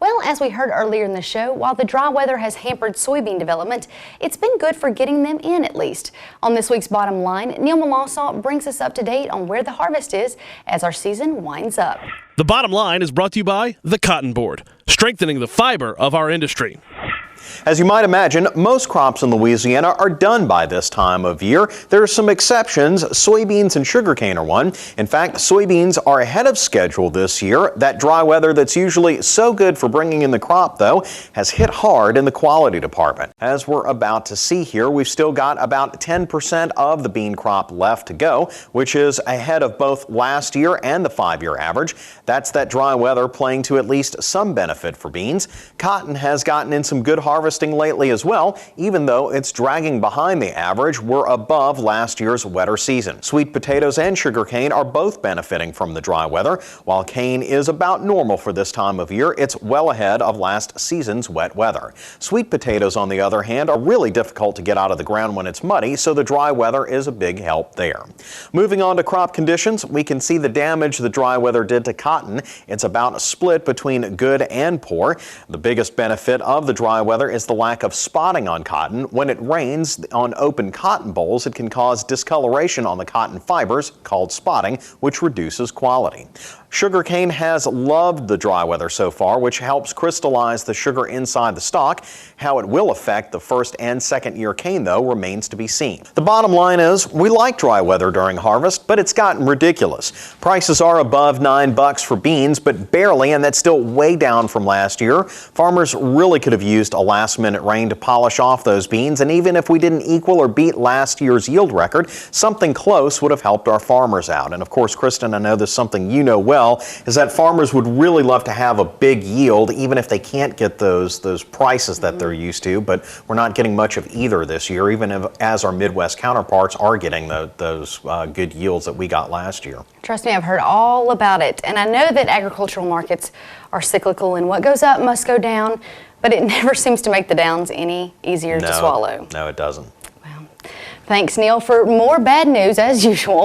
Well, as we heard earlier in the show, while the dry weather has hampered soybean development, it's been good for getting them in at least. On this week's Bottom Line, Neil Melancon brings us up to date on where the harvest is as our season winds up. The Bottom Line is brought to you by the Cotton Board, strengthening the fiber of our industry. As you might imagine, most crops in Louisiana are done by this time of year. There are some exceptions. Soybeans and sugarcane are one. In fact, soybeans are ahead of schedule this year. That dry weather that's usually so good for bringing in the crop, though, has hit hard in the quality department. As we're about to see here, we've still got about 10% of the bean crop left to go, which is ahead of both last year and the 5-year average. That's that dry weather playing to at least some benefit for beans. Cotton has gotten in some good harvesting lately as well. Even though it's dragging behind the average, we're above last year's wetter season. Sweet potatoes and sugarcane are both benefiting from the dry weather. While cane is about normal for this time of year, it's well ahead of last season's wet weather. Sweet potatoes, on the other hand, are really difficult to get out of the ground when it's muddy, so the dry weather is a big help there. Moving on to crop conditions, we can see the damage the dry weather did to cotton. It's about a split between good and poor. The biggest benefit of the dry weather is the lack of spotting on cotton. When it rains on open cotton bolls, it can cause discoloration on the cotton fibers, called spotting, which reduces quality. Sugarcane has loved the dry weather so far, which helps crystallize the sugar inside the stalk. How it will affect the first and second year cane, though, remains to be seen. The bottom line is, we like dry weather during harvest, but it's gotten ridiculous. Prices are above $9 for beans, but barely, and that's still way down from last year. Farmers really could have used a last-minute rain to polish off those beans, and even if we didn't equal or beat last year's yield record, something close would have helped our farmers out. And of course, Kristen, I know this is something you know well, is that farmers would really love to have a big yield, even if they can't get those prices that they're used to. But we're not getting much of either this year, even as our Midwest counterparts are getting those good yields that we got last year. Trust me, I've heard all about it. And I know that agricultural markets are cyclical and what goes up must go down, but it never seems to make the downs any easier to swallow. No, it doesn't. Well, thanks, Neil. For more bad news, as usual,